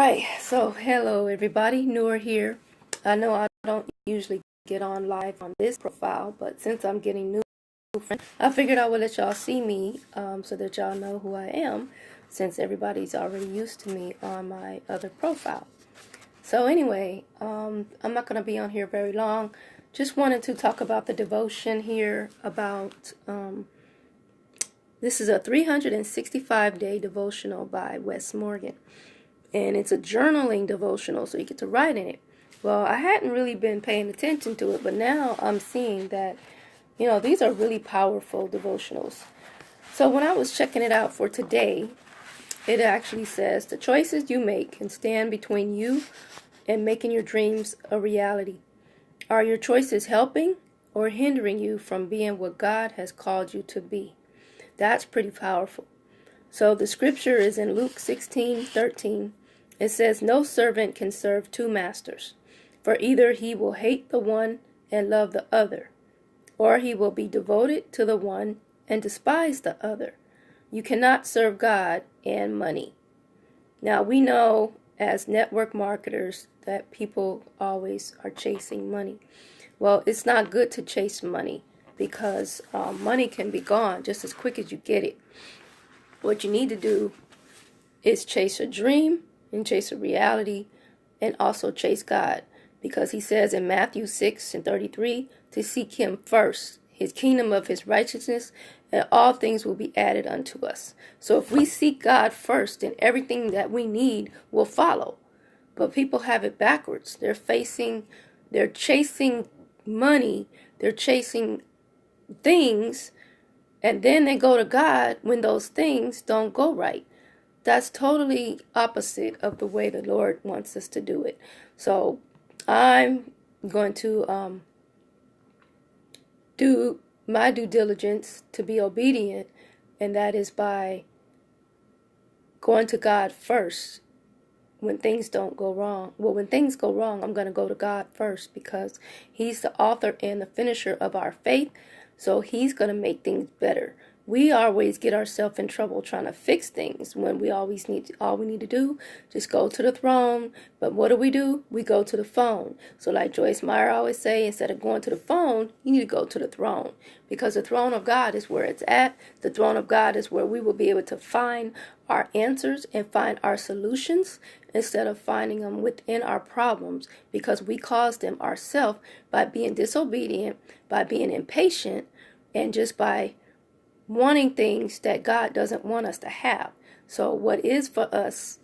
Alright, so hello everybody, newer here. I know I don't usually get on live on this profile, but since I'm getting new friends, I figured I would let y'all see me so that y'all know who I am, since everybody's already used to me on my other profile. So anyway, I'm not going to be on here very long. Just wanted to talk about the devotion here about, this is a 365-day devotional by Wess Morgan. And it's a journaling devotional, so you get to write in it. Well, I hadn't really been paying attention to it, but now I'm seeing that, these are really powerful devotionals. So when I was checking it out for today, it actually says, the choices you make can stand between you and making your dreams a reality. Are your choices helping or hindering you from being what God has called you to be? That's pretty powerful. So the scripture is in Luke 16:13. It says, no servant can serve two masters, for either he will hate the one and love the other, or he will be devoted to the one and despise the other. You cannot serve God and money. Now we know as network marketers that people always are chasing money. Well, it's not good to chase money because money can be gone just as quick as you get it. What you need to do is chase a dream and chase a reality and also chase God, because he says in Matthew 6:33 to seek him first, his kingdom of his righteousness, and all things will be added unto us. So if we seek God first, then everything that we need will follow. But people have it backwards. They're chasing money, they're chasing things, and then they go to God when those things don't go right. That's totally opposite of the way the Lord wants us to do it. So I'm going to do my due diligence to be obedient, and that is by going to God first when things don't go wrong. Well, when things go wrong, I'm going to go to God first, because he's the author and the finisher of our faith. So he's going to make things better. We always get ourselves in trouble trying to fix things when all we need to do, just go to the throne. But what do? We go to the phone. So like Joyce Meyer always say, instead of going to the phone, you need to go to the throne, because the throne of God is where it's at. The throne of God is where we will be able to find our answers and find our solutions, instead of finding them within our problems, because we caused them ourselves by being disobedient, by being impatient, and just by wanting things that God doesn't want us to have. So what is for us,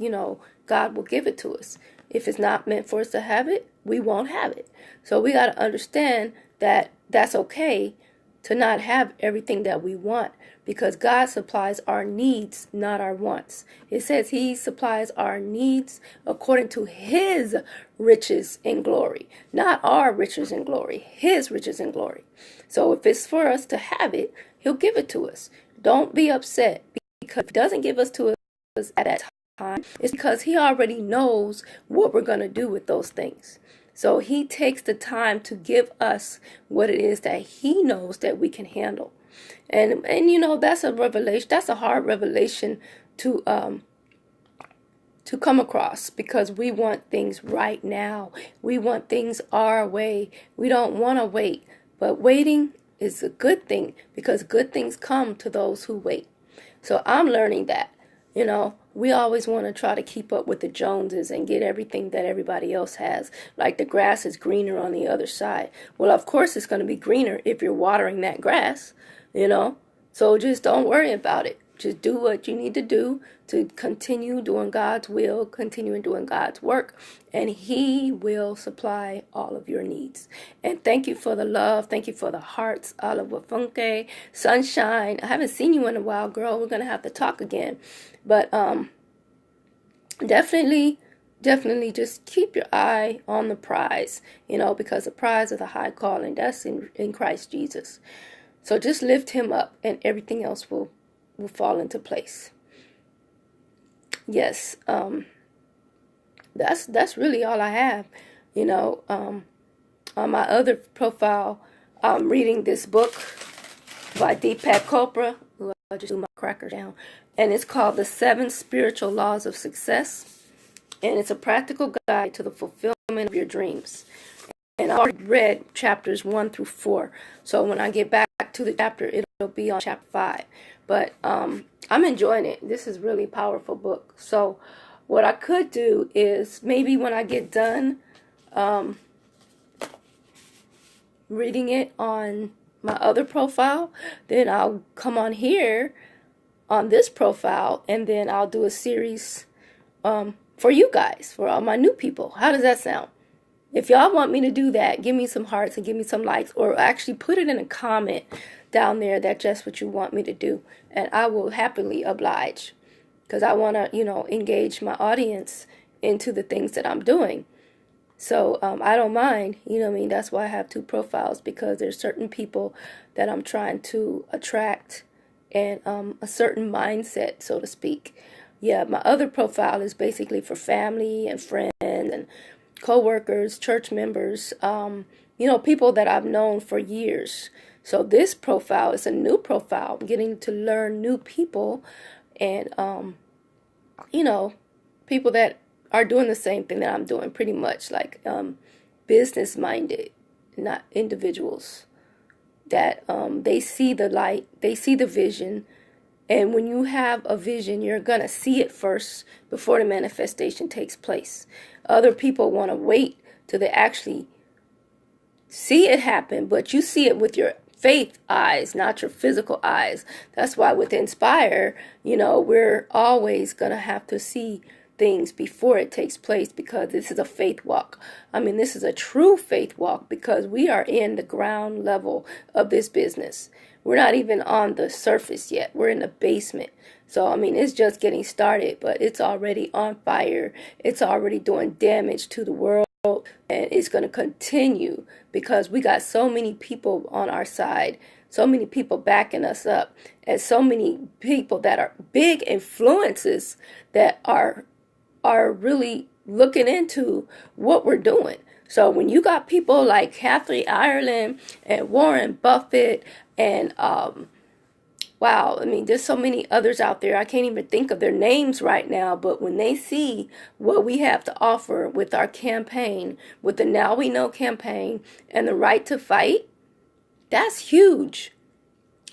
God will give it to us. If it's not meant for us to have it, we won't have it. So we got to understand that that's okay to not have everything that we want, because God supplies our needs, not our wants. It says he supplies our needs according to his riches and glory, not our riches and glory, his riches and glory. So if it's for us to have it, he'll give it to us. Don't be upset because if he doesn't give us to us at that time. It's because he already knows what we're going to do with those things. So he takes the time to give us what it is that he knows that we can handle. And that's a revelation. That's a hard revelation to come across, because we want things right now. We want things our way. We don't want to wait. But waiting is a good thing, because good things come to those who wait. So I'm learning that, we always want to try to keep up with the Joneses and get everything that everybody else has. Like the grass is greener on the other side. Well, of course it's going to be greener if you're watering that grass, So just don't worry about it. Just do what you need to do to continue doing God's will, continuing doing God's work, and he will supply all of your needs. And thank you for the love. Thank you for the hearts. Oliver Funke, Sunshine. I haven't seen you in a while, girl. We're going to have to talk again. But definitely just keep your eye on the prize, because the prize of the high calling, that's in Christ Jesus. So just lift him up, and everything else will fall into place. Yes, that's really all I have. On my other profile, I'm reading this book by Deepak Chopra. I'll just do my cracker down. And it's called The 7 Spiritual Laws of Success. and it's a practical guide to the fulfillment of your dreams. And I already read chapters 1 through 4. So when I get back to the chapter, it'll be on chapter 5. But I'm enjoying it. This is really a powerful book. So what I could do is maybe when I get done reading it on my other profile, then I'll come on here on this profile, and then I'll do a series for you guys, for all my new people. How does that sound? If y'all want me to do that, give me some hearts and give me some likes, or actually put it in a comment down there that just what you want me to do, and I will happily oblige, because I want to, engage my audience into the things that I'm doing. So I don't mind, that's why I have 2 profiles, because there's certain people that I'm trying to attract, and a certain mindset, so to speak. Yeah, my other profile is basically for family and friends and co-workers, church members, people that I've known for years. So this profile is a new profile. I'm getting to learn new people, and people that are doing the same thing that I'm doing, pretty much, like business minded, not individuals that they see the light, they see the vision. And when you have a vision, you're going to see it first before the manifestation takes place. Other people want to wait till they actually see it happen, but you see it with your faith eyes, not your physical eyes. That's why with Inspire, we're always going to have to see things before it takes place, because this is a faith walk. This is a true faith walk, because we are in the ground level of this business. We're not even on the surface yet. We're in the basement. So, it's just getting started, but it's already on fire. It's already doing damage to the world, and it's going to continue, because we got so many people on our side, so many people backing us up, and so many people that are big influences that are really looking into what we're doing. So when you got people like Kathy Ireland and Warren Buffett and there's so many others out there. I can't even think of their names right now, but when they see what we have to offer with our campaign, with the Now We Know campaign and the Right to Fight, that's huge.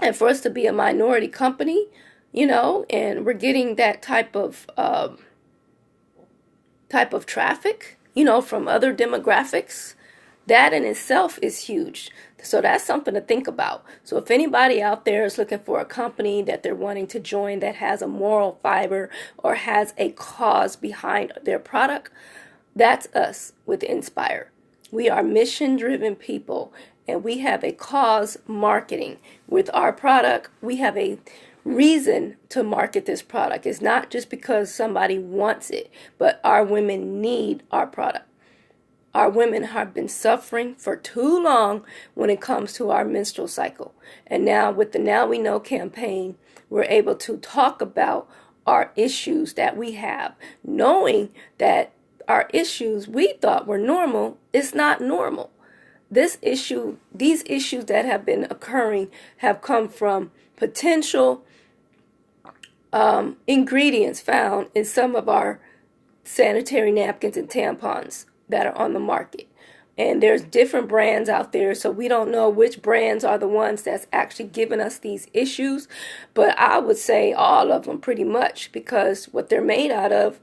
And for us to be a minority company, and we're getting that type of traffic, from other demographics, that in itself is huge. So that's something to think about. So if anybody out there is looking for a company that they're wanting to join that has a moral fiber or has a cause behind their product, that's us with Inspire. We are mission-driven people, and we have a cause marketing. With our product, we have a reason to market this product. It's not just because somebody wants it, but our women need our product. Our women have been suffering for too long when it comes to our menstrual cycle. And now with the Now We Know campaign, we're able to talk about our issues that we have, knowing that our issues we thought were normal is not normal. These issues that have been occurring have come from potential ingredients found in some of our sanitary napkins and tampons that are on the market. And there's different brands out there, so we don't know which brands are the ones that's actually giving us these issues. But I would say all of them pretty much, because what they're made out of,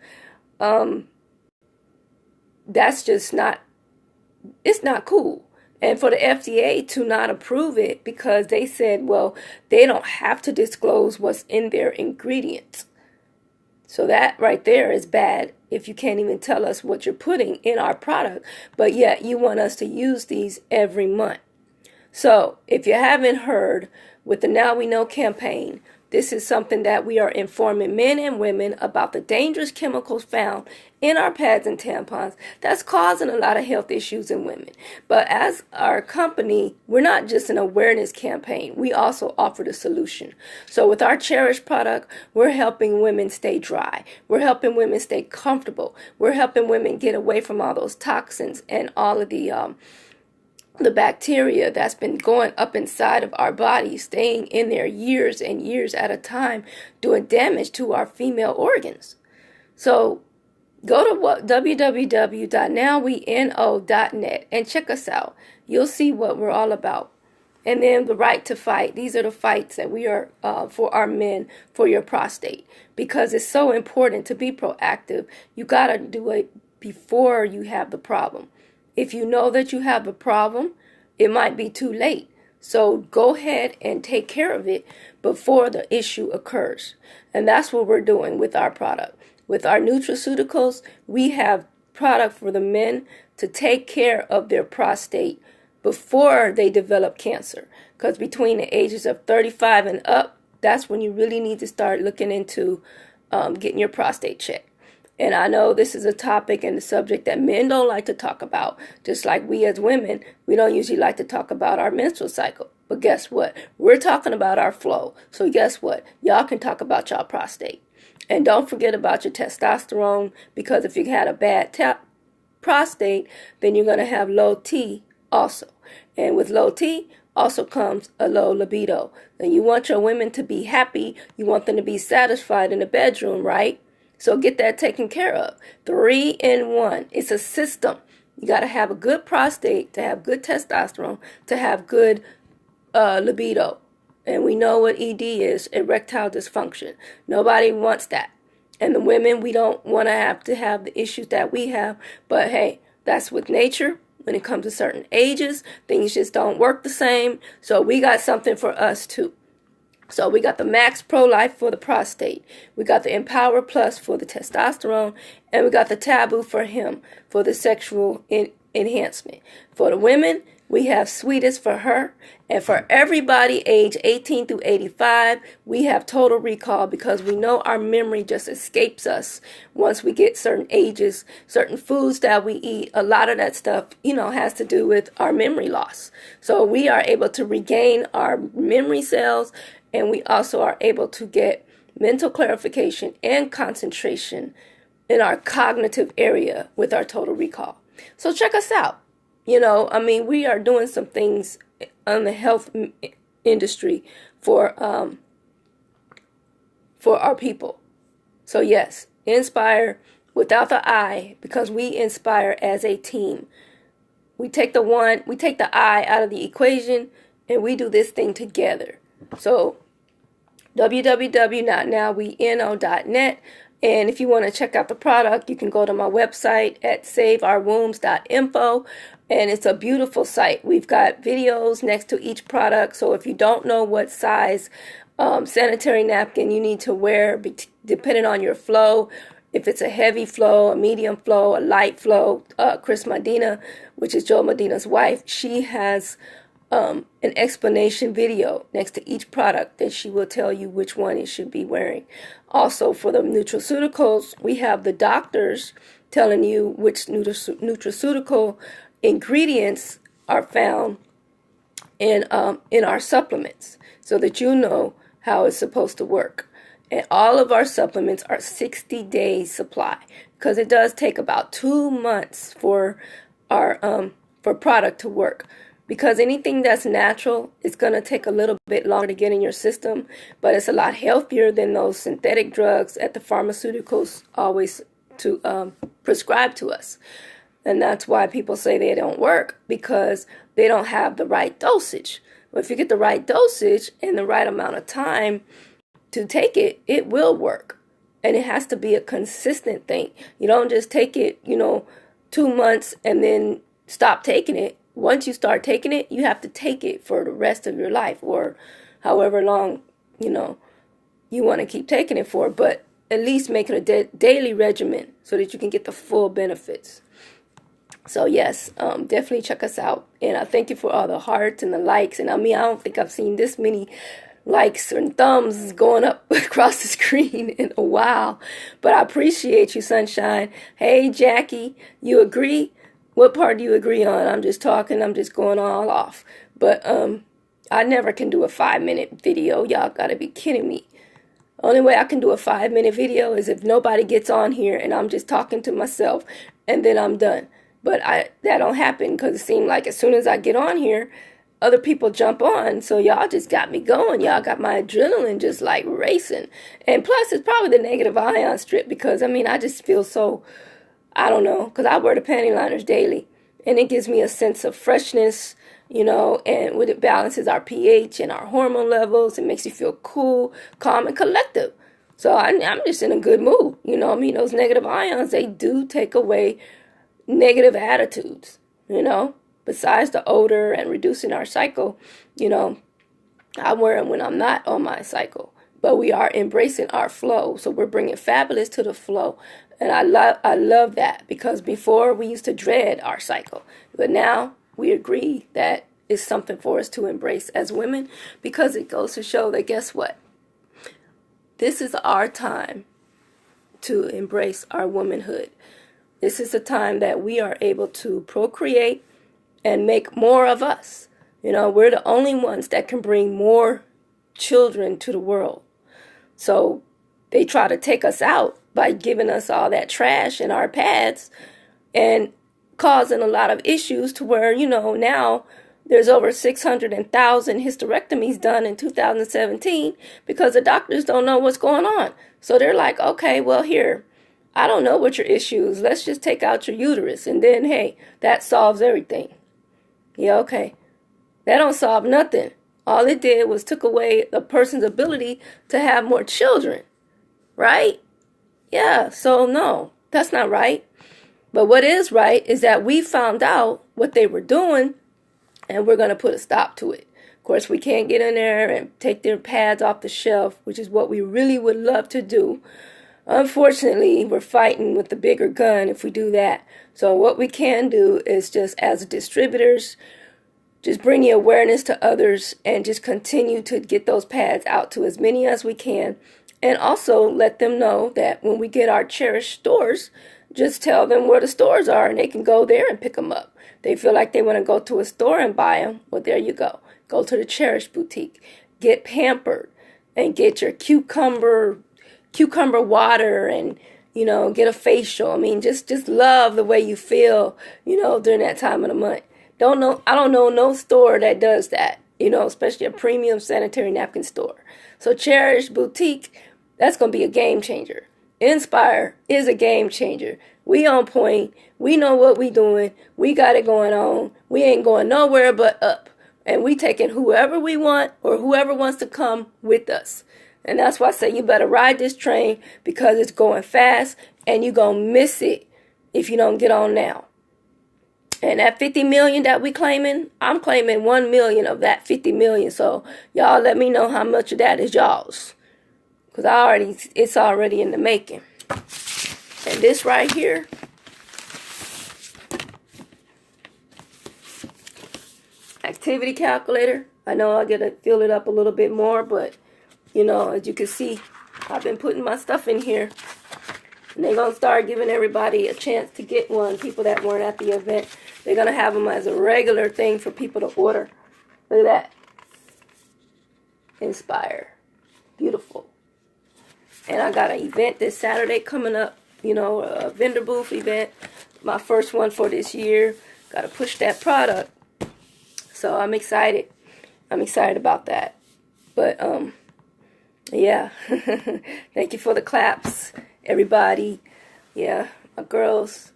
that's just not, it's not cool. And for the FDA to not approve it, because they said, well, they don't have to disclose what's in their ingredients. So that right there is bad, if you can't even tell us what you're putting in our product, but yet you want us to use these every month. So if you haven't heard, with the Now We Know campaign, this is something that we are informing men and women about the dangerous chemicals found in our pads and tampons that's causing a lot of health issues in women. But as our company, we're not just an awareness campaign. We also offer the solution. So with our Cherish product, we're helping women stay dry. We're helping women stay comfortable. We're helping women get away from all those toxins and all of the bacteria that's been going up inside of our body, staying in there years and years at a time, doing damage to our female organs. So Go to www.nowweno.net and check us out. You'll see what we're all about. And then the right to fight. These are the fights that we are for our men for your prostate, because it's so important to be proactive. You got to do it before you have the problem. If you know that you have a problem, it might be too late. So go ahead and take care of it before the issue occurs. And that's what we're doing with our product. With our nutraceuticals, we have product for the men to take care of their prostate before they develop cancer. Because between the ages of 35 and up, that's when you really need to start looking into getting your prostate checked. And I know this is a topic and a subject that men don't like to talk about. Just like we as women, we don't usually like to talk about our menstrual cycle. But guess what? We're talking about our flow. So guess what? Y'all can talk about y'all prostate. And don't forget about your testosterone, because if you had a bad prostate, then you're going to have low T also. And with low T also comes a low libido. And you want your women to be happy. You want them to be satisfied in the bedroom, right? So get that taken care of. 3 in 1. It's a system. You got to have a good prostate to have good testosterone, to have good libido. And we know what ED is, erectile dysfunction. Nobody wants that. And the women, we don't want to have the issues that we have. But hey, that's with nature. When it comes to certain ages, things just don't work the same. So we got something for us too. So we got the Max Pro Life for the prostate. We got the Empower Plus for the testosterone. And we got the Taboo for him for the sexual enhancement. For the women, we have Sweetest for her. And for everybody age 18 through 85, we have Total Recall, because we know our memory just escapes us once we get certain ages, certain foods that we eat. A lot of that stuff, has to do with our memory loss. So we are able to regain our memory cells, and we also are able to get mental clarification and concentration in our cognitive area with our Total Recall. So check us out. We are doing some things on the health industry for our people. So yes, inspire without the I, because we inspire as a team. We take the I out of the equation, and we do this thing together. So www.nowweno.net. And if you want to check out the product, you can go to my website at saveourwombs.info. And it's a beautiful site. We've got videos next to each product. So if you don't know what size sanitary napkin you need to wear, depending on your flow, if it's a heavy flow, a medium flow, a light flow, Chris Medina, which is Joe Medina's wife, she has an explanation video next to each product that she will tell you which one it should be wearing. Also, for the nutraceuticals, we have the doctors telling you which nutraceutical ingredients are found in our supplements, so that you know how it's supposed to work. And all of our supplements are 60 days supply, because it does take about 2 months for our for product to work. Because anything that's natural is going to take a little bit longer to get in your system, but it's a lot healthier than those synthetic drugs that the pharmaceuticals always prescribe to us. And that's why people say they don't work, because they don't have the right dosage. But if you get the right dosage and the right amount of time to take it, it will work. And it has to be a consistent thing. You don't just take it, 2 months and then stop taking it. Once you start taking it, you have to take it for the rest of your life, or however long, you want to keep taking it for. But at least make it a daily regimen so that you can get the full benefits. So yes, definitely check us out. And I thank you for all the hearts and the likes. And I don't think I've seen this many likes and thumbs going up across the screen in a while. But I appreciate you, Sunshine. Hey, Jackie, you agree? What part do you agree on? I'm just talking. I'm just going all off. But I never can do a 5-minute video. Y'all got to be kidding me. Only way I can do a 5-minute video is if nobody gets on here and I'm just talking to myself, and then I'm done. But that don't happen, because it seems like as soon as I get on here, other people jump on. So y'all just got me going. Y'all got my adrenaline just like racing. And plus, it's probably the negative ion strip, because I just feel so I don't know, because I wear the panty liners daily, and it gives me a sense of freshness, and it balances our pH and our hormone levels. It makes you feel cool, calm, and collective. So I'm just in a good mood. Those negative ions, they do take away negative attitudes, Besides the odor and reducing our cycle, I wear them when I'm not on my cycle. But we are embracing our flow. So we're bringing fabulous to the flow. And I love that, because before we used to dread our cycle. But now we agree that it's something for us to embrace as women, because it goes to show that, guess what? This is our time to embrace our womanhood. This is the time that we are able to procreate and make more of us. We're the only ones that can bring more children to the world. So they try to take us out by giving us all that trash in our pads and causing a lot of issues to where, now there's over 600,000 hysterectomies done in 2017 because the doctors don't know what's going on. So they're like, okay, well, here, I don't know what your issue is. Let's just take out your uterus. And then, hey, that solves everything. Yeah, okay. That don't solve nothing. All it did was took away a person's ability to have more children. Right? Yeah, so no, that's not right. But what is right is that we found out what they were doing, and we're going to put a stop to it. Of course, we can't get in there and take their pads off the shelf, which is what we really would love to do. Unfortunately, we're fighting with the bigger gun if we do that. So what we can do is just, as distributors, just bring the awareness to others and just continue to get those pads out to as many as we can. And also let them know that when we get our cherished stores, just tell them where the stores are and they can go there and pick them up. They feel like they want to go to a store and buy them. Well, there you go. Go to the Cherished Boutique. Get pampered and get your cucumber water and, get a facial. I mean, just love the way you feel, during that time of the month. I don't know no store that does that, especially a premium sanitary napkin store. So Cherished Boutique, that's going to be a game changer. Inspire is a game changer. We on point. We know what we doing. We got it going on. We ain't going nowhere but up. And we taking whoever we want or whoever wants to come with us. And that's why I say you better ride this train, because it's going fast and you're going to miss it if you don't get on now. And that 50 million that we claiming, I'm claiming 1 million of that 50 million. So y'all let me know how much of that is y'all's. Because it's already in the making. And this right here, activity calculator. I know I got to fill it up a little bit more, but, as you can see, I've been putting my stuff in here. And they're going to start giving everybody a chance to get one. People that weren't at the event, they're going to have them as a regular thing for people to order. Look at that. Inspire. Beautiful. And I got an event this Saturday coming up, a vendor booth event. My first one for this year. Got to push that product. So I'm excited. I'm excited about that. But, yeah. Thank you for the claps, everybody. Yeah, my girls.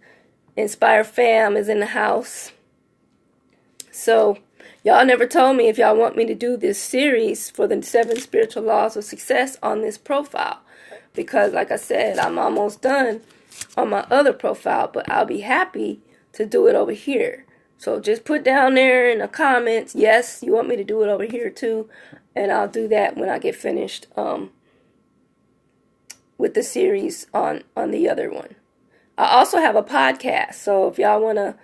Inspire fam is in the house. So, y'all never told me if y'all want me to do this series for the 7 spiritual laws of success on this profile. Because, like I said, I'm almost done on my other profile, but I'll be happy to do it over here. So just put down there in the comments, yes, you want me to do it over here too, and I'll do that when I get finished with the series on the other one. I also have a podcast, so if y'all want to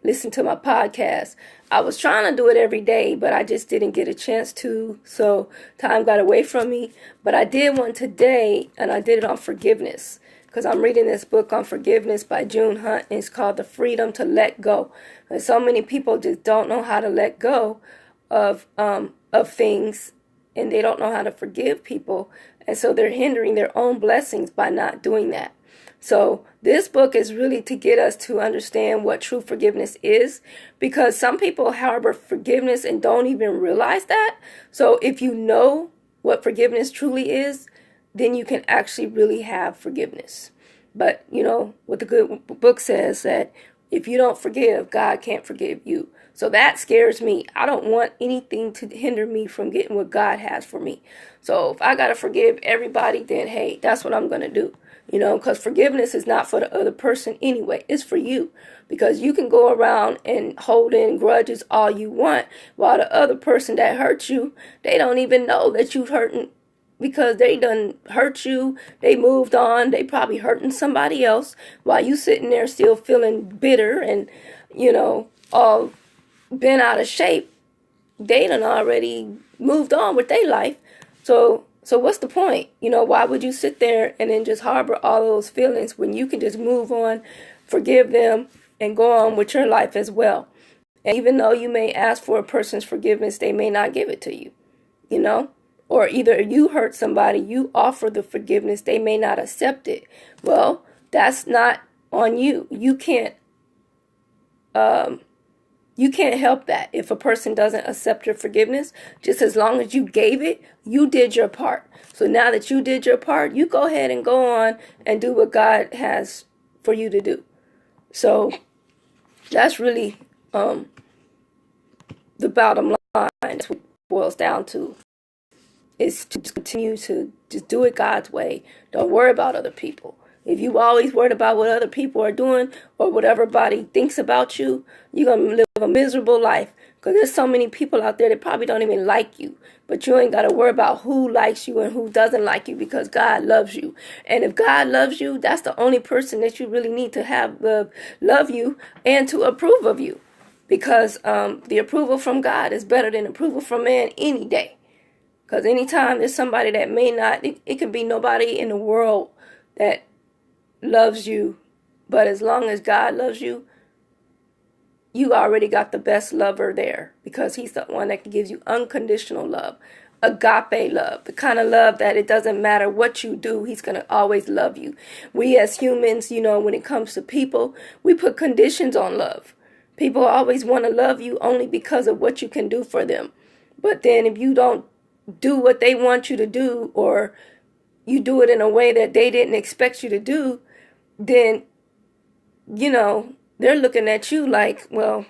listen to my podcast, I was trying to do it every day, but I just didn't get a chance to, so time got away from me. But I did one today, and I did it on forgiveness, because I'm reading this book on forgiveness by June Hunt, and it's called The Freedom to Let Go. And so many people just don't know how to let go of things, and they don't know how to forgive people, and so they're hindering their own blessings by not doing that. So this book is really to get us to understand what true forgiveness is, because some people harbor forgiveness and don't even realize that. So if you know what forgiveness truly is, then you can actually really have forgiveness. But you know what the good book says, that if you don't forgive, God can't forgive you. So that scares me. I don't want anything to hinder me from getting what God has for me. So if I got to forgive everybody, then hey, that's what I'm going to do. You know, because forgiveness is not for the other person anyway. It's for you. Because you can go around and hold in grudges all you want, while the other person that hurt you, they don't even know that you've hurting, because they done hurt you. They moved on. They probably hurting somebody else, while you sitting there still feeling bitter and, you know, all been out of shape. They done already moved on with their life. So what's the point? You know, why would you sit there and then just harbor all those feelings when you can just move on, forgive them, and go on with your life as well? And even though you may ask for a person's forgiveness, they may not give it to you, you know? Or either you hurt somebody, you offer the forgiveness, they may not accept it. Well, that's not on you. You can't help that. If a person doesn't accept your forgiveness, just as long as you gave it, you did your part. So now that you did your part, you go ahead and go on and do what God has for you to do. So that's really the bottom line. That's what it boils down to, is to continue to just do it God's way. Don't worry about other people. If you always worried about what other people are doing or what everybody thinks about you, you're going to live a miserable life. Because there's so many people out there that probably don't even like you. But you ain't got to worry about who likes you and who doesn't like you, because God loves you. And if God loves you, that's the only person that you really need to have love you and to approve of you. Because the approval from God is better than approval from man any day. Because anytime there's somebody that may not, it could be nobody in the world that loves you, but as long as God loves you, you already got the best lover there, because he's the one that gives you unconditional love, agape love, the kind of love that it doesn't matter what you do, he's going to always love you. We as humans, you know, when it comes to people, we put conditions on love. People always want to love you only because of what you can do for them. But then if you don't do what they want you to do, or you do it in a way that they didn't expect you to do, then, you know, they're looking at you like, well,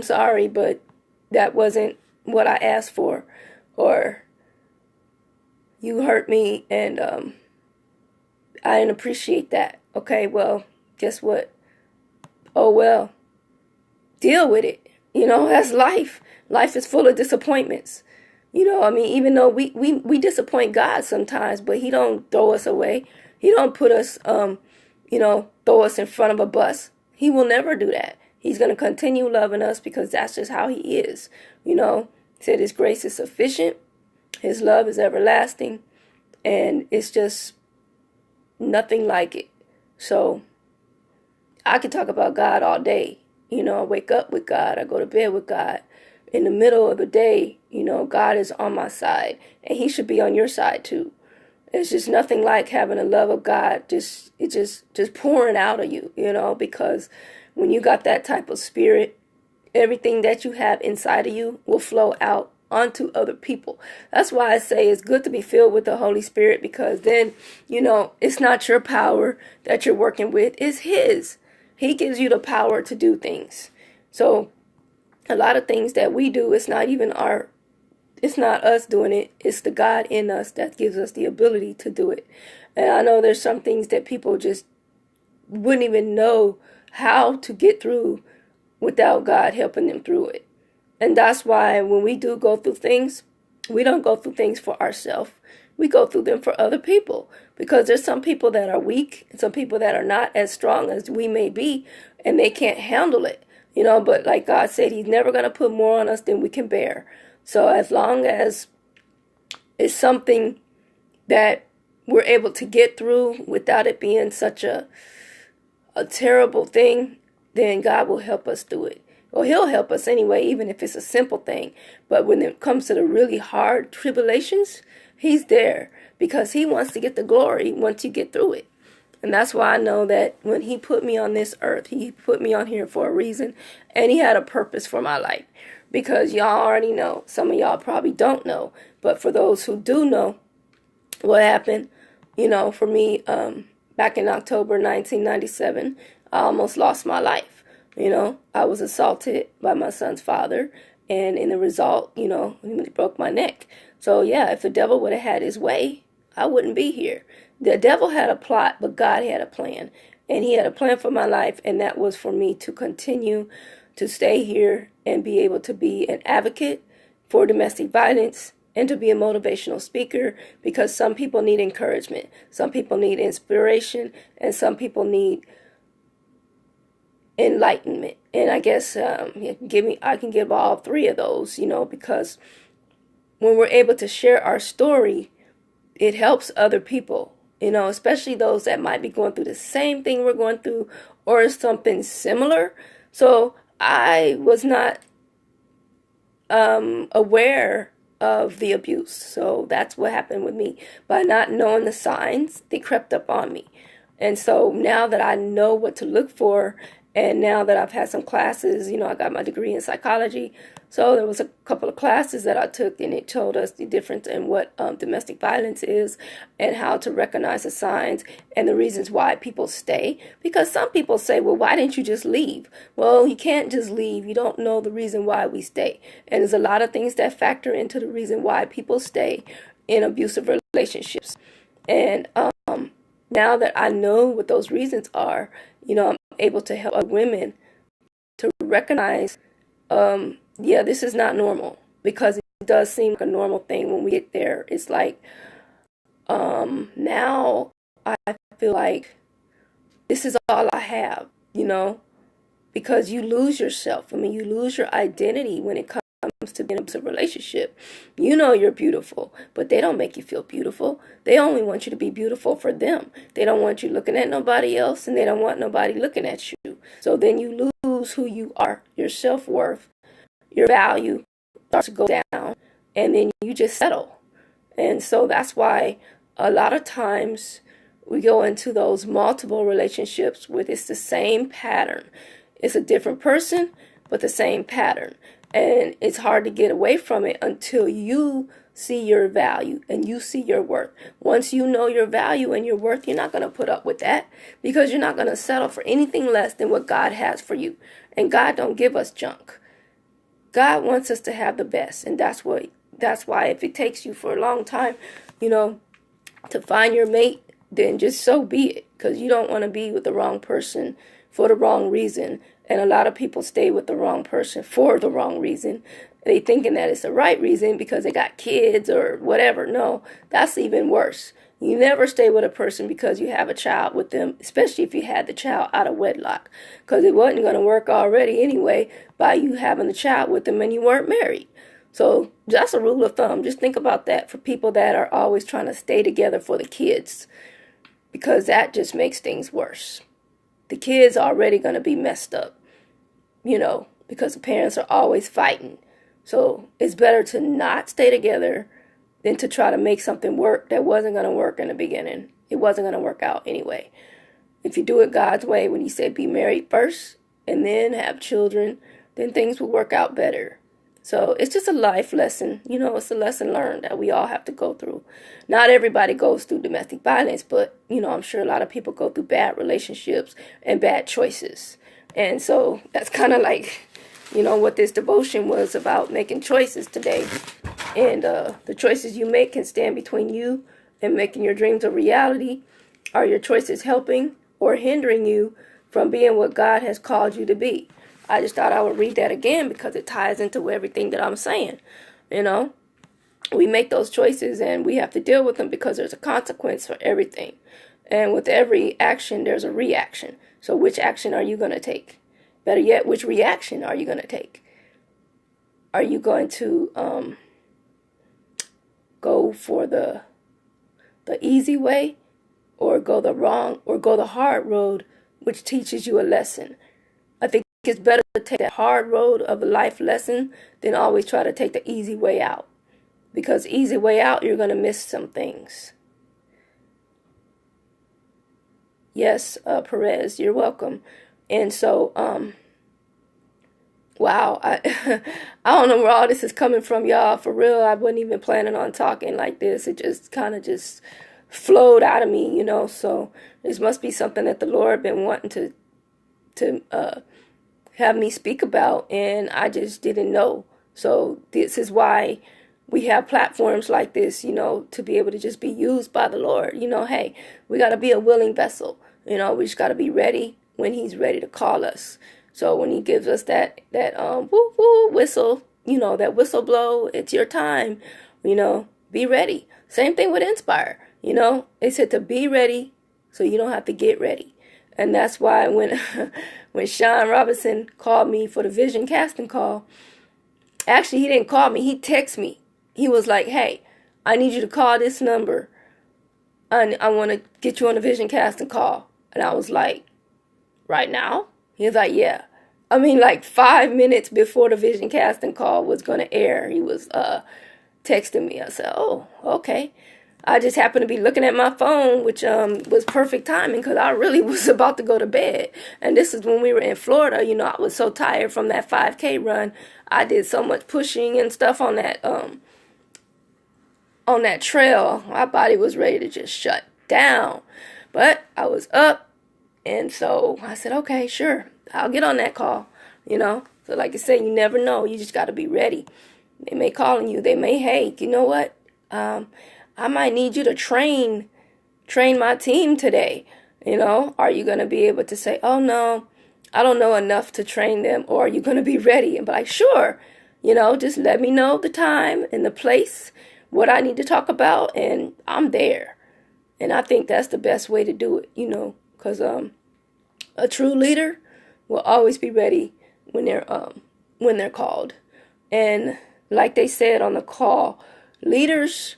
sorry, but that wasn't what I asked for. Or you hurt me and I didn't appreciate that. Okay, well, guess what? Oh, well, deal with it. You know, that's life. Life is full of disappointments. You know, I mean, even though we disappoint God sometimes, but he don't throw us away. He don't put us, throw us in front of a bus. He will never do that. He's going to continue loving us, because that's just how he is. You know, he said his grace is sufficient. His love is everlasting. And it's just nothing like it. So I could talk about God all day. You know, I wake up with God. I go to bed with God. In the middle of the day, you know, God is on my side, and he should be on your side too. It's just nothing like having the love of God just pouring out of you, you know, because when you got that type of spirit, everything that you have inside of you will flow out onto other people. That's why I say it's good to be filled with the Holy Spirit, because then, you know, it's not your power that you're working with, it's his. He gives you the power to do things. So a lot of things that we do, it's not us doing it. It's the God in us that gives us the ability to do it. And I know there's some things that people just wouldn't even know how to get through without God helping them through it. And that's why when we do go through things, we don't go through things for ourselves. We go through them for other people, because there's some people that are weak and some people that are not as strong as we may be, and they can't handle it. You know, but like God said, he's never going to put more on us than we can bear. So as long as it's something that we're able to get through without it being such a terrible thing, then God will help us do it. Well, he'll help us anyway, even if it's a simple thing. But when it comes to the really hard tribulations, he's there, because he wants to get the glory once you get through it. And that's why I know that when he put me on this earth, he put me on here for a reason, and he had a purpose for my life. Because y'all already know, some of y'all probably don't know, but for those who do know what happened, For me, back in October 1997, I almost lost my life. I was assaulted by my son's father, and in the result, he broke my neck. So yeah, if the devil would have had his way, I wouldn't be here. The devil had a plot, but God had a plan. And he had a plan for my life, and that was for me to continue to stay here and be able to be an advocate for domestic violence and to be a motivational speaker, because some people need encouragement, some people need inspiration, and some people need enlightenment. And I guess I can give all three of those, because when we're able to share our story, it helps other people, especially those that might be going through the same thing we're going through or something similar. So I was not aware of the abuse. So that's what happened with me. By not knowing the signs, they crept up on me. And so now that I know what to look for, and now that I've had some classes, I got my degree in psychology. So there was a couple of classes that I took, and it told us the difference in what domestic violence is and how to recognize the signs and the reasons why people stay. Because some people say, well, why didn't you just leave? Well, you can't just leave. You don't know the reason why we stay. And there's a lot of things that factor into the reason why people stay in abusive relationships. And now that I know what those reasons are, I'm able to help women to recognize, this is not normal, because it does seem like a normal thing when we get there. It's like, now I feel like this is all I have, because you lose yourself. You lose your identity when it comes to being in a relationship. You're beautiful, but they don't make you feel beautiful. They only want you to be beautiful for them. They don't want you looking at nobody else, and they don't want nobody looking at you. So then you lose who you are, your self-worth, your value starts to go down, and then you just settle. And so that's why a lot of times we go into those multiple relationships with it's the same pattern. It's a different person, but the same pattern. And it's hard to get away from it until you see your value and you see your worth. Once you know your value and your worth, you're not going to put up with that, because you're not going to settle for anything less than what God has for you. And God don't give us junk. God wants us to have the best. And that's why if it takes you for a long time, to find your mate, then just so be it, because you don't want to be with the wrong person for the wrong reason. And a lot of people stay with the wrong person for the wrong reason. They thinking that it's the right reason because they got kids or whatever. No, that's even worse. You never stay with a person because you have a child with them, especially if you had the child out of wedlock, because it wasn't going to work already anyway by you having the child with them and you weren't married. So that's a rule of thumb. Just think about that for people that are always trying to stay together for the kids, because that just makes things worse. The kids are already going to be messed up, because the parents are always fighting. So it's better to not stay together than to try to make something work that wasn't going to work in the beginning. It wasn't going to work out anyway. If you do it God's way, when he said be married first and then have children, then things will work out better. So it's just a life lesson. It's a lesson learned that we all have to go through. Not everybody goes through domestic violence, but, I'm sure a lot of people go through bad relationships and bad choices. And so that's kind of like, what this devotion was about, making choices today. And the choices you make can stand between you and making your dreams a reality. Are your choices helping or hindering you from being what God has called you to be? I just thought I would read that again because it ties into everything that I'm saying. We make those choices and we have to deal with them because there's a consequence for everything. And with every action, there's a reaction. So which action are you going to take? Better yet, which reaction are you going to take? Are you going to go for the easy way, or go the hard road, which teaches you a lesson? I think it's better to take that hard road of a life lesson than always try to take the easy way out. Because easy way out, you're going to miss some things. Yes, Perez, you're welcome. And so, wow, I don't know where all this is coming from, y'all. For real, I wasn't even planning on talking like this. It just kind of flowed out of me, so this must be something that the Lord been wanting to have me speak about, and I just didn't know. So this is why we have platforms like this, to be able to just be used by the Lord. Hey, we got to be a willing vessel. We just got to be ready when he's ready to call us. So when he gives us that woo woo whistle, that whistle blow, it's your time, be ready. Same thing with Inspire. They said to be ready so you don't have to get ready. And that's why when when Sean Robinson called me for the vision casting call, actually he didn't call me, he texted me. He was like, hey, I need you to call this number. I want to get you on the vision casting call. And I was like, right now? He was like, yeah. I mean, like 5 minutes before the vision casting call was going to air, he was texting me. I said, oh, okay. I just happened to be looking at my phone, which was perfect timing because I really was about to go to bed. And this is when we were in Florida. I was so tired from that 5K run. I did so much pushing and stuff on that trail. My body was ready to just shut down. But I was up, and so I said, okay, sure, I'll get on that call, So like I said, you never know. You just got to be ready. They may call on you. They may, hey, you know what? I might need you to train my team today. Are you going to be able to say, oh, no, I don't know enough to train them? Or are you going to be ready? And be like, sure, just let me know the time and the place, what I need to talk about, and I'm there. And I think that's the best way to do it, because a true leader will always be ready when they're called. And like they said on the call, leaders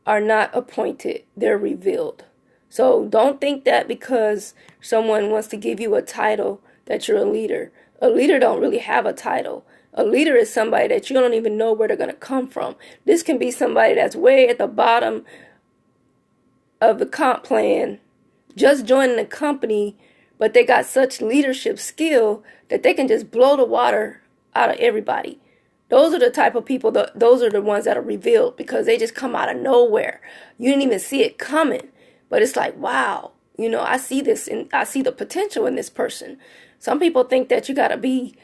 are not appointed, they're revealed. So don't think that because someone wants to give you a title that you're a leader. A leader don't really have a title. A leader is somebody that you don't even know where they're going to come from. This can be somebody that's way at the bottom of the comp plan, just joining the company, but they got such leadership skill that they can just blow the water out of everybody. Those are the type of people, those are the ones that are revealed because they just come out of nowhere. You didn't even see it coming. But it's like, wow, I see this and I see the potential in this person. Some people think that you got to be,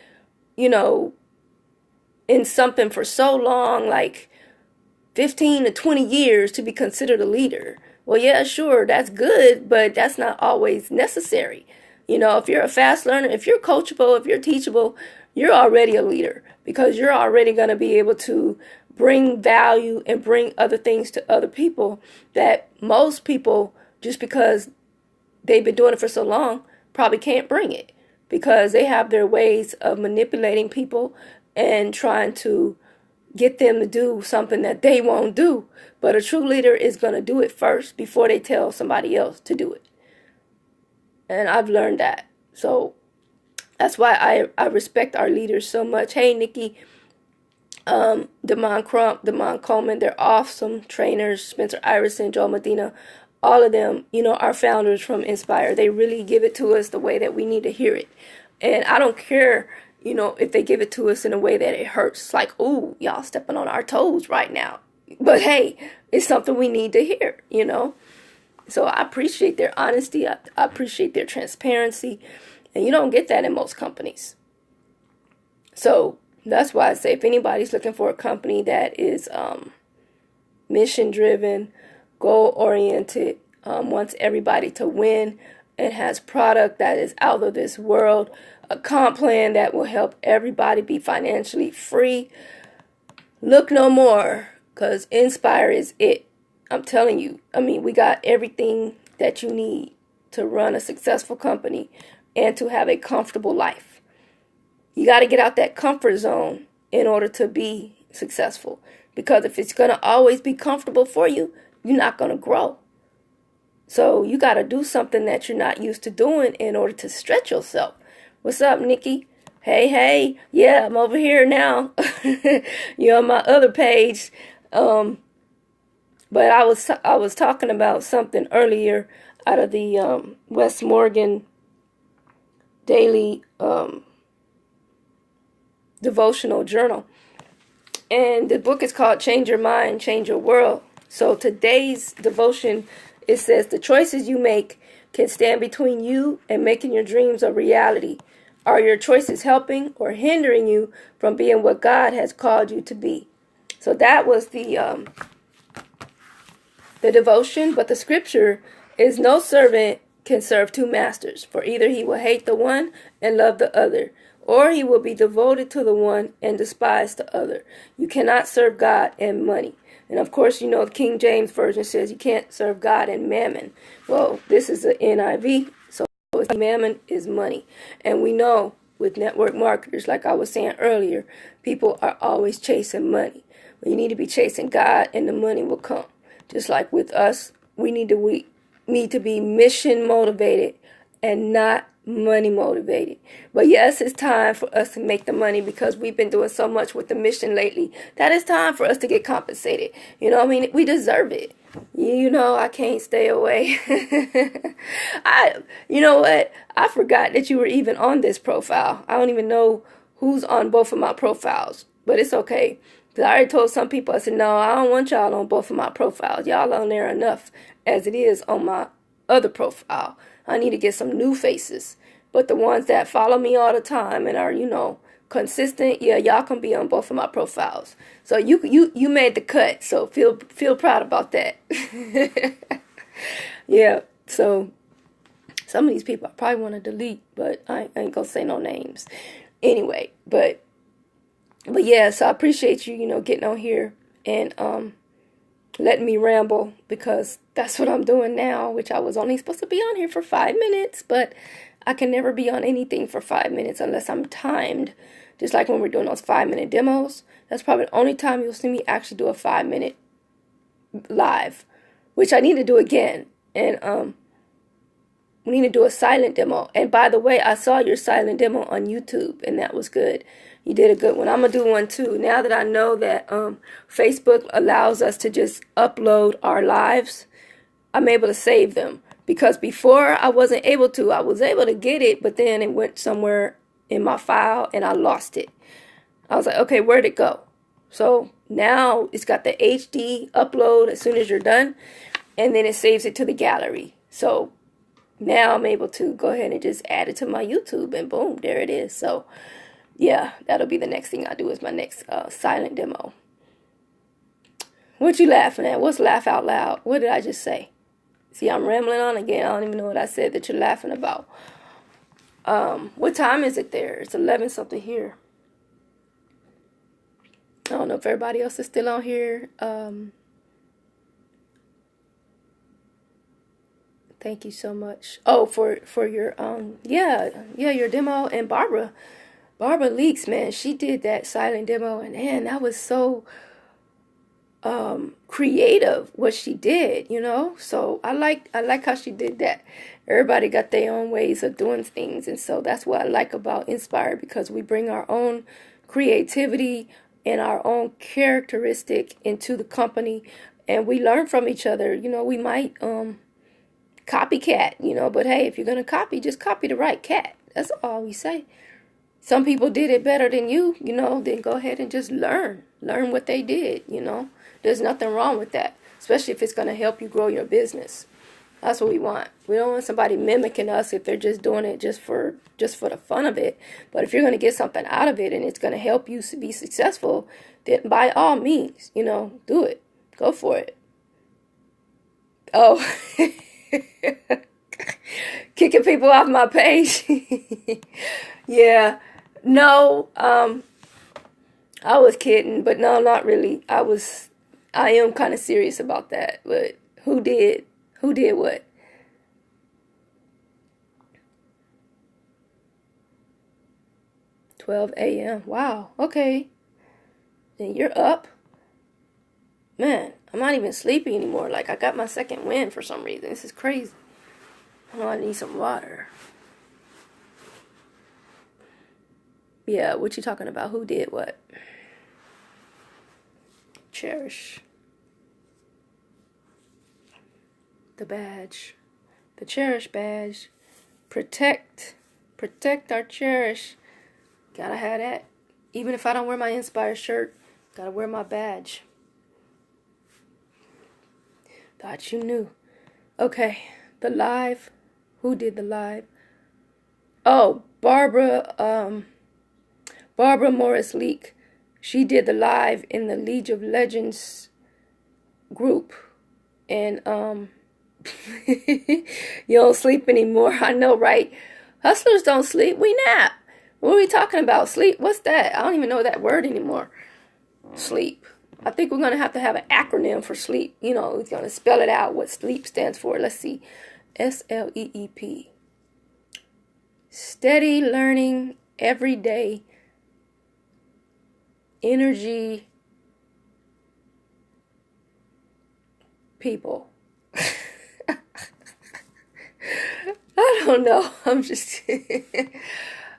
in something for so long, like 15 to 20 years to be considered a leader. Well, yeah, sure, that's good, but that's not always necessary. If you're a fast learner, if you're coachable, if you're teachable, you're already a leader because you're already going to be able to bring value and bring other things to other people that most people, just because they've been doing it for so long, probably can't bring it because they have their ways of manipulating people and trying to get them to do something that they won't do. But a true leader is going to do it first before they tell somebody else to do it. And I've learned that. So that's why I respect our leaders so much. Hey, Nikki, Damon Crump, Damon Coleman, they're awesome trainers. Spencer Iverson, Joel Medina, all of them, are founders from Inspire. They really give it to us the way that we need to hear it. And I don't care, if they give it to us in a way that it hurts. It's like, ooh, y'all stepping on our toes right now. But hey, it's something we need to hear, So I appreciate their honesty. I appreciate their transparency. And you don't get that in most companies. So that's why I say if anybody's looking for a company that is mission-driven, goal-oriented, wants everybody to win, and has product that is out of this world, a comp plan that will help everybody be financially free, look no more, because Inspire is it. I'm telling you. We got everything that you need to run a successful company and to have a comfortable life. You got to get out that comfort zone in order to be successful. Because if it's going to always be comfortable for you, you're not going to grow. So you got to do something that you're not used to doing in order to stretch yourself. What's up, Nikki? Hey. Yeah, I'm over here now. You're on my other page. But I was talking about something earlier out of the Wess Morgan daily devotional journal. And the book is called Change Your Mind, Change Your World. So today's devotion It says the choices you make can stand between you and making your dreams a reality. Are your choices helping or hindering you from being what God has called you to be? So that was the devotion, but the scripture is no servant can serve two masters, for either he will hate the one and love the other, or he will be devoted to the one and despise the other. You cannot serve God and money. And of course, you know, the King James Version says you can't serve God and mammon. Well, this is the NIV, so mammon is money. And we know with network marketers, like I was saying earlier, people are always chasing money. Well, you need to be chasing God and the money will come. Just like with us, we need to be mission motivated and not money motivated. But yes, it's time for us to make the money because we've been doing so much with the mission lately that it's time for us to get compensated. You know what I mean? We deserve it. You know, I can't stay away. You know what? I forgot that you were even on this profile. I don't even know who's on both of my profiles, but it's okay. Because I already told some people, I said, no, I don't want y'all on both of my profiles. Y'all on there enough as it is on my other profile. I need to get some new faces. But the ones that follow me all the time and are, you know, consistent, yeah, y'all can be on both of my profiles. So you made the cut. So feel proud about that. Yeah. So some of these people I probably want to delete, but I ain't gonna say no names. Anyway, but yeah, so I appreciate you, you know, getting on here and letting me ramble because that's what I'm doing now, which I was only supposed to be on here for 5 minutes, but I can never be on anything for 5 minutes unless I'm timed. Just like when we're doing those 5-minute demos, that's probably the only time you'll see me actually do a 5-minute live, which I need to do again. And we need to do a silent demo. And by the way, I saw your silent demo on YouTube, and that was good. You did a good one. I'm going to do one too. Now that I know that Facebook allows us to just upload our lives, I'm able to save them. Because before I wasn't able to. I was able to get it, but then it went somewhere in my file and I lost it. I was like, okay, where'd it go? So now it's got the HD upload as soon as you're done, and then it saves it to the gallery. So now I'm able to go ahead and just add it to my YouTube, and boom, there it is. So yeah, that'll be the next thing I do is my next silent demo. What you laughing at? What's laugh out loud? What did I just say? See, I'm rambling on again. I don't even know what I said that you're laughing about. What time is it there? It's 11 something here. I don't know if everybody else is still on here. Thank you so much. Oh, for your your demo. And Barbara Leaks, man, she did that silent demo, and man, that was so creative what she did, you know. So I like how she did that. Everybody got their own ways of doing things, and so that's what I like about Inspired, because we bring our own creativity and our own characteristic into the company, and we learn from each other. You know, we might copycat, you know, but hey, if you're gonna copy, just copy the right cat. That's all we say. Some people did it better than you, you know, then go ahead and just learn what they did, you know. There's nothing wrong with that, especially if it's going to help you grow your business. That's what we want. We don't want somebody mimicking us if they're just doing it just for the fun of it. But if you're going to get something out of it and it's going to help you be successful, then by all means, you know, do it. Go for it. Oh, kicking people off my page. Yeah. No, I was kidding, but no, not really. I am kind of serious about that. But who did what? "12 a.m. Wow. Okay. Then you're up. Man, I'm not even sleepy anymore. Like, I got my second wind for some reason. This is crazy. Oh, I need some water. Yeah, what you talking about? Who did what? Cherish. The badge. The Cherish badge. Protect our Cherish. Gotta have that. Even if I don't wear my Inspire shirt, gotta wear my badge. Thought you knew. Okay, the live. Who did the live? Oh, Barbara Morris Leak. She did the live in the League of Legends group. And you don't sleep anymore. I know, right? Hustlers don't sleep. We nap. What are we talking about? Sleep? What's that? I don't even know that word anymore. Sleep. I think we're going to have an acronym for sleep. You know, we're going to spell it out what sleep stands for. Let's see. SLEEP. Steady learning every day. Energy. People. I don't know. I'm just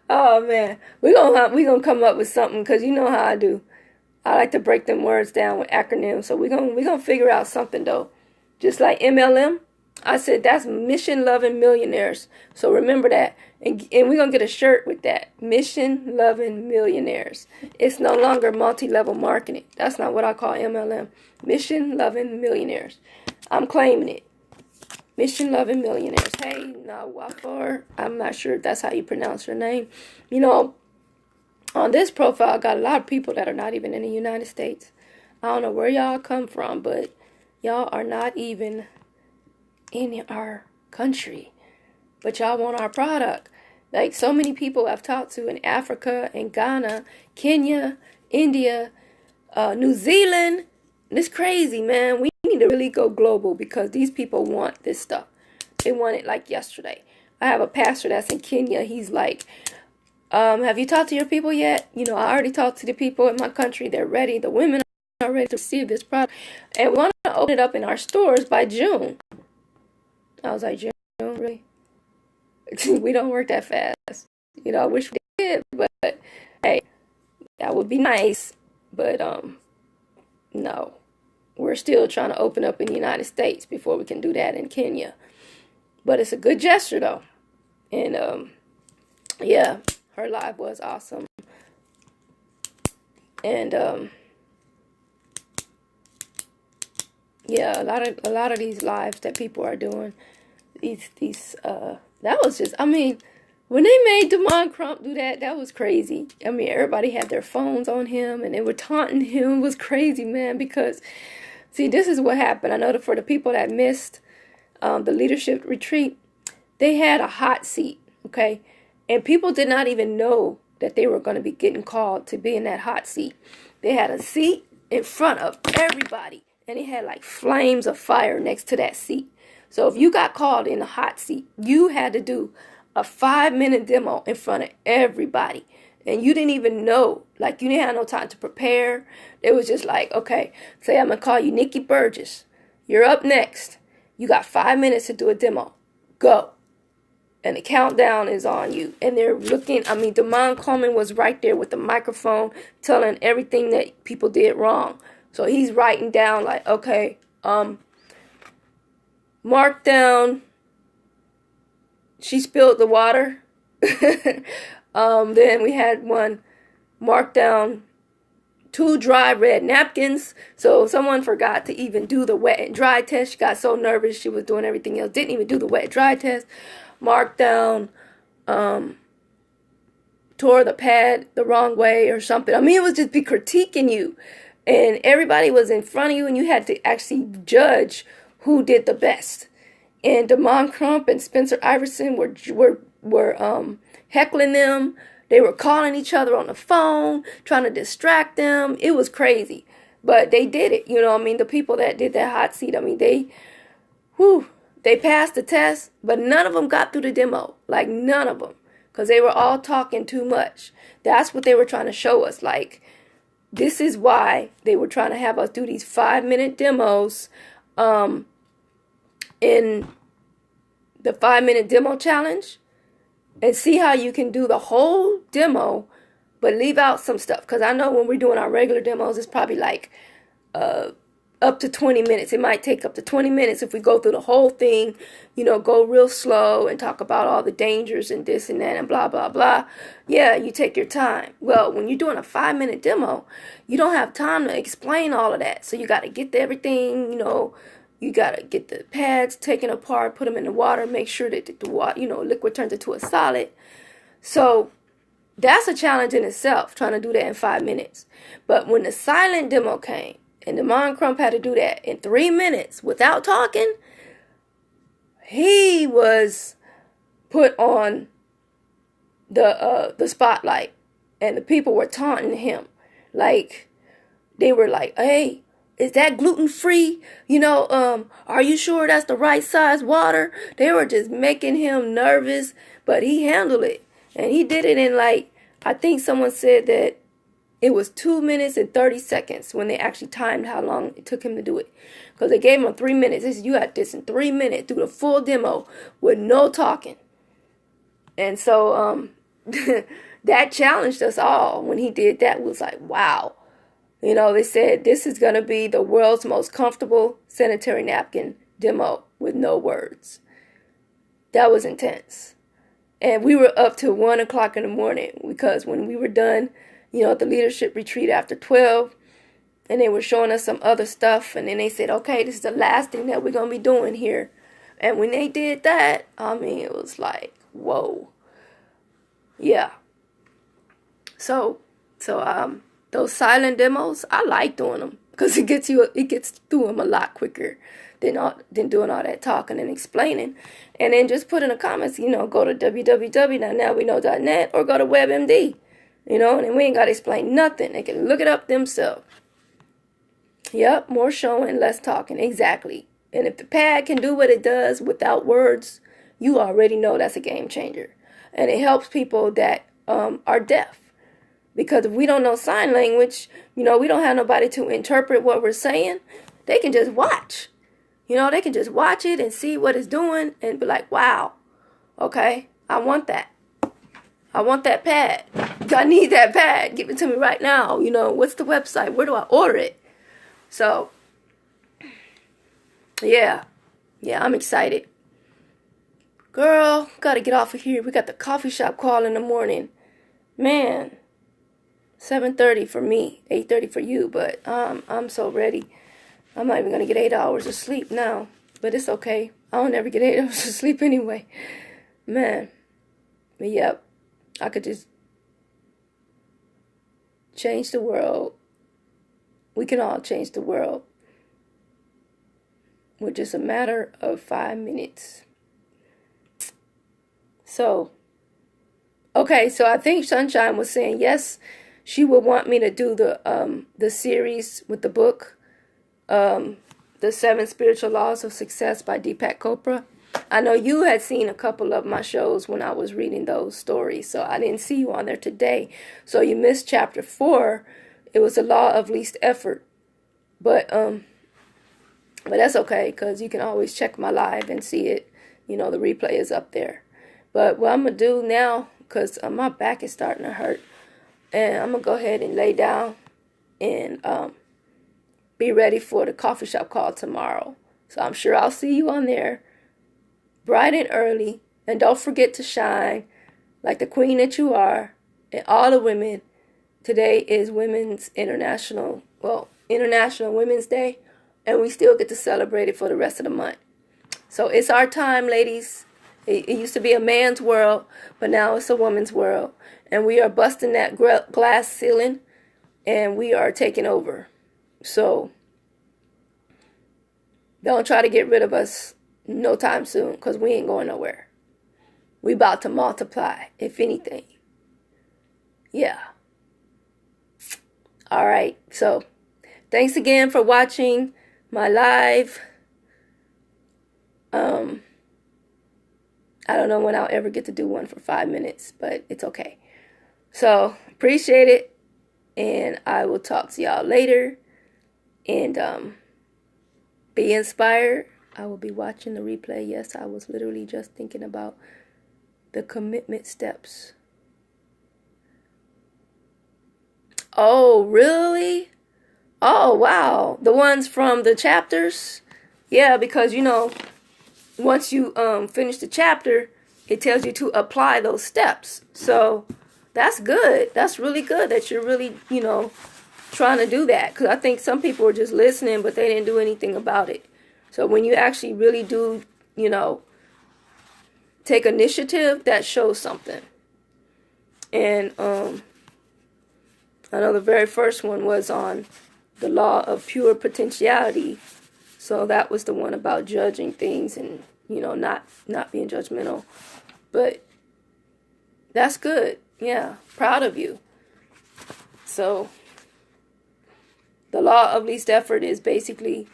oh man. We're gonna come up with something, because you know how I do. I like to break them words down with acronyms. So we're gonna figure out something though. Just like MLM, I said that's mission loving millionaires. So remember that. And we're gonna get a shirt with that. Mission loving millionaires. It's no longer multi-level marketing. That's not what I call MLM. Mission loving millionaires. I'm claiming it. Mission loving millionaires. Hey, Nawafar. I'm not sure if that's how you pronounce your name. You know, on this profile, I got a lot of people that are not even in the United States. I don't know where y'all come from, but y'all are not even in our country. But y'all want our product. Like so many people I've talked to in Africa and Ghana, Kenya, India, New Zealand. It's crazy, man. We need to really go global, because these people want this stuff. They want it like yesterday. I have a pastor that's in Kenya. He's like, have you talked to your people yet? You know, I already talked to the people in my country. They're ready. The women are ready to receive this product. And we want to open it up in our stores by June. I was like, June, really? We don't work that fast. You know, I wish we did, but hey, that would be nice. But no. We're still trying to open up in the United States before we can do that in Kenya. But it's a good gesture though. And yeah, her live was awesome. And yeah, a lot of these lives that people are doing, that was just, I mean, when they made Damon Crump do that, that was crazy. I mean, everybody had their phones on him and they were taunting him. It was crazy, man, because see, this is what happened. I know that for the people that missed the leadership retreat, they had a hot seat, okay? And people did not even know that they were going to be getting called to be in that hot seat. They had a seat in front of everybody, and it had like flames of fire next to that seat. So if you got called in the hot seat, you had to do a 5-minute demo in front of everybody. And you didn't even know, like you didn't have no time to prepare. It was just like, okay, say I'm going to call you Nikki Burgess. You're up next. You got 5 minutes to do a demo. Go. And the countdown is on you. And they're looking, I mean, Damon Coleman was right there with the microphone telling everything that people did wrong. So he's writing down like, okay, mark down, she spilled the water. Then we had one, mark down 2 dry red napkins. So someone forgot to even do the wet and dry test. She got so nervous she was doing everything else. Didn't even do the wet and dry test. Mark down, tore the pad the wrong way or something. I mean, it was just be critiquing you. And everybody was in front of you and you had to actually judge who did the best. And Damon Crump and Spencer Iverson were heckling them. They were calling each other on the phone, trying to distract them. It was crazy. But they did it. You know, I mean, the people that did that hot seat, I mean, they passed the test, but none of them got through the demo. Like, none of them. Because they were all talking too much. That's what they were trying to show us. Like, this is why they were trying to have us do these 5-minute demos in the 5-minute demo challenge. And see how you can do the whole demo, but leave out some stuff. Because I know when we're doing our regular demos, it's probably like up to 20 minutes. It might take up to 20 minutes if we go through the whole thing, you know, go real slow and talk about all the dangers and this and that and blah, blah, blah. Yeah, you take your time. Well, when you're doing a 5-minute demo, you don't have time to explain all of that. So you got to get to everything, you know, You got to get the pads taken apart, put them in the water, make sure that the water, liquid turns into a solid. So that's a challenge in itself, trying to do that in 5 minutes. But when the silent demo came, and Demond Crump had to do that in 3 minutes without talking, he was put on the spotlight, and the people were taunting him. Like, they were like, hey, is that gluten-free? Are you sure that's the right size water? They were just making him nervous, but he handled it. And he did it in, like, I think someone said that it was 2 minutes and 30 seconds when they actually timed how long it took him to do it. Because they gave him 3 minutes. They said, you got this in 3 minutes, do the full demo with no talking. And so that challenged us all. When he did that, it was like, wow. They said this is going to be the world's most comfortable sanitary napkin demo with no words. That was intense. And we were up till 1 o'clock in the morning, because when we were done, at the leadership retreat after 12, and they were showing us some other stuff, and then they said, okay, this is the last thing that we're going to be doing here. And when they did that, it was like, whoa. Yeah. So those silent demos, I like doing them, because it gets through them a lot quicker than doing all that talking and explaining. And then just put in the comments, go to www.nowweknow.net or go to WebMD, and we ain't got to explain nothing. They can look it up themselves. Yep, more showing, less talking. Exactly. And if the pad can do what it does without words, you already know that's a game changer. And it helps people that are deaf. Because if we don't know sign language, we don't have nobody to interpret what we're saying, they can just watch. They can just watch it and see what it's doing and be like, wow, okay, I want that. I want that pad. I need that pad. Give it to me right now. What's the website? Where do I order it? So, yeah, I'm excited. Girl, gotta get off of here. We got the coffee shop call in the morning. Man, 7:30 for me, 8:30 for you, but I'm so ready. I'm not even going to get 8 hours of sleep now, but it's okay. I don't ever get 8 hours of sleep anyway. Man, but yep, I could just change the world. We can all change the world with just a matter of 5 minutes. So, okay, so I think Sunshine was saying, yes, she would want me to do the series with the book, The 7 Spiritual Laws of Success by Deepak Chopra. I know you had seen a couple of my shows when I was reading those stories, so I didn't see you on there today. So you missed chapter 4. It was the law of least effort. But that's okay, because you can always check my live and see it. The replay is up there. But what I'm going to do now, because my back is starting to hurt, and I'm going to go ahead and lay down and be ready for the coffee shop call tomorrow. So I'm sure I'll see you on there bright and early. And don't forget to shine like the queen that you are. And all the women, today is International Women's Day. And we still get to celebrate it for the rest of the month. So it's our time, ladies. It used to be a man's world, but now it's a woman's world. And we are busting that glass ceiling, and we are taking over. So don't try to get rid of us no time soon, because we ain't going nowhere. We about to multiply, if anything. Yeah. All right. So thanks again for watching my live. I don't know when I'll ever get to do one for 5 minutes, but it's okay. So appreciate it, and I will talk to y'all later. And be inspired. I will be watching the replay. Yes, I was literally just thinking about the commitment steps. Oh, really? Oh, wow. The ones from the chapters? Yeah, because, once you finish the chapter, it tells you to apply those steps. So that's good. That's really good that you're really, trying to do that. Because I think some people were just listening, but they didn't do anything about it. So when you actually really do, take initiative, that shows something. And I know the very first one was on the law of pure potentiality. So that was the one about judging things and, not being judgmental. But that's good. Yeah, proud of you. So the law of least effort is basically,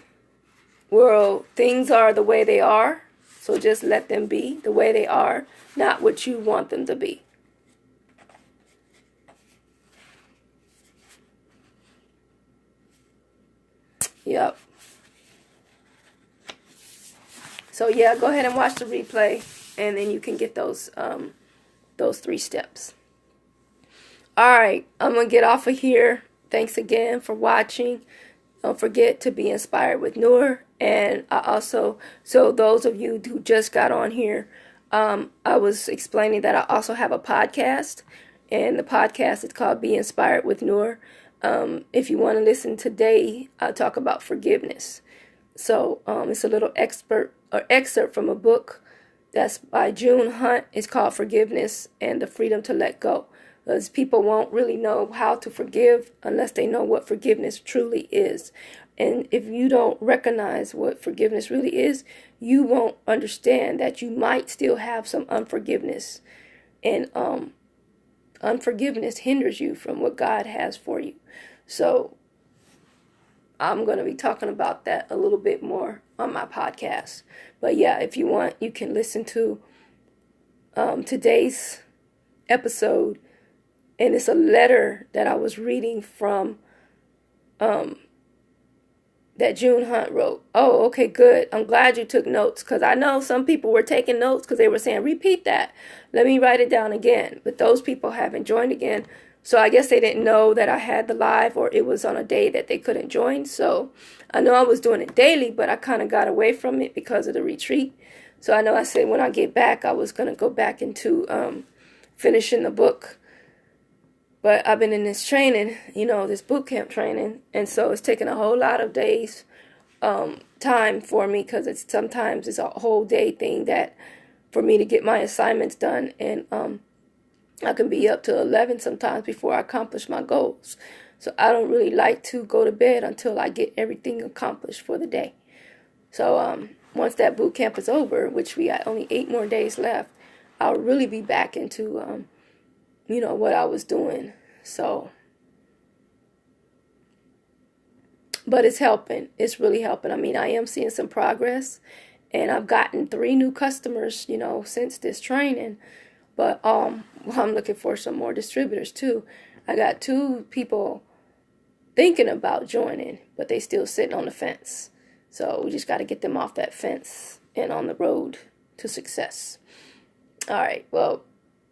well, things are the way they are. So just let them be the way they are, not what you want them to be. Yep. So yeah, go ahead and watch the replay, and then you can get those 3 steps. All right, I'm gonna get off of here. Thanks again for watching. Don't forget to be inspired with Noor. And I also, so those of you who just got on here, I was explaining that I also have a podcast, and the podcast is called Be Inspired with Noor. If you want to listen today, I talk about forgiveness. So it's a little excerpt from a book that's by June Hunt. It's called Forgiveness and the Freedom to Let Go. Because people won't really know how to forgive unless they know what forgiveness truly is. And if you don't recognize what forgiveness really is, you won't understand that you might still have some unforgiveness. And unforgiveness hinders you from what God has for you. So I'm going to be talking about that a little bit more on my podcast. But yeah, if you want, you can listen to today's episode. And it's a letter that I was reading from that June Hunt wrote. Oh, okay, good. I'm glad you took notes, because I know some people were taking notes because they were saying, repeat that. Let me write it down again. But those people haven't joined again. So I guess they didn't know that I had the live, or it was on a day that they couldn't join. So I know I was doing it daily, but I kind of got away from it because of the retreat. So I know I said when I get back, I was going to go back into finishing the book. But I've been in this training, this boot camp training. And so it's taken a whole lot of days time for me, because sometimes it's a whole day thing that for me to get my assignments done. And I can be up to 11 sometimes before I accomplish my goals. So I don't really like to go to bed until I get everything accomplished for the day. So once that boot camp is over, which we got only 8 more days left, I'll really be back into what I was doing. So, but it's helping. It's really helping. I mean, I am seeing some progress, and I've gotten 3 new customers, since this training. But I'm looking for some more distributors too. I got 2 people thinking about joining, but they still sitting on the fence. So we just got to get them off that fence and on the road to success. All right. Well,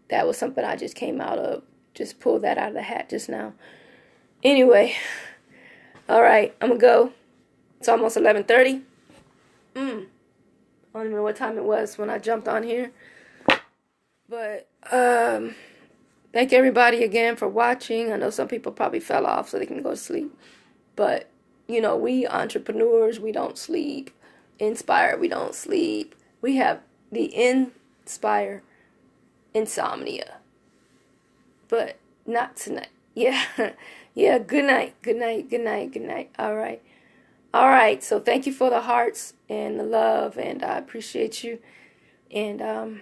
that was something I just came out of. Just pulled that out of the hat just now. Anyway. All right. I'm going to go. It's almost 11:30. I don't even know what time it was when I jumped on here. But thank everybody again for watching. I know some people probably fell off so they can go to sleep. But, we entrepreneurs, we don't sleep. Inspired, we don't sleep. We have the Inspire insomnia. But not tonight. Yeah. Yeah, good night. Good night. Good night. Good night. All right. All right. So thank you for the hearts and the love, and I appreciate you. And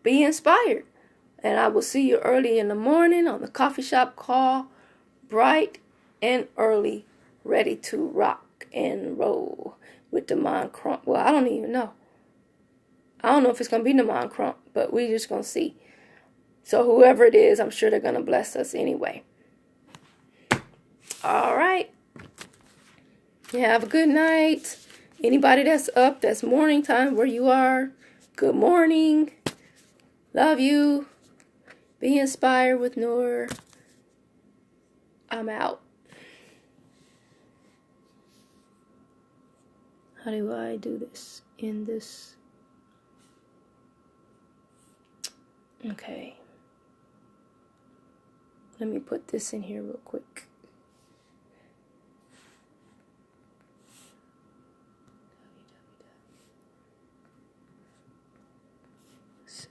be inspired. And I will see you early in the morning on the coffee shop call, bright and early, ready to rock and roll with Demond Crump. Well, I don't even know. I don't know if it's going to be Demond Crump, but we're just going to see. So whoever it is, I'm sure they're going to bless us anyway. All right. Yeah, have a good night. Anybody that's up, that's morning time where you are, good morning. Love you. Be inspired with Noor. I'm out. How do I do this? In this. Okay. Let me put this in here real quick.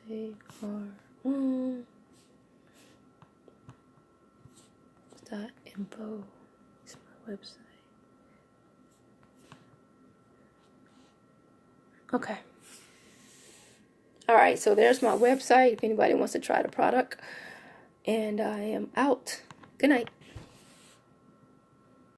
SAR1.info is my website. Okay. All right, so there's my website if anybody wants to try the product. And I am out. Good night.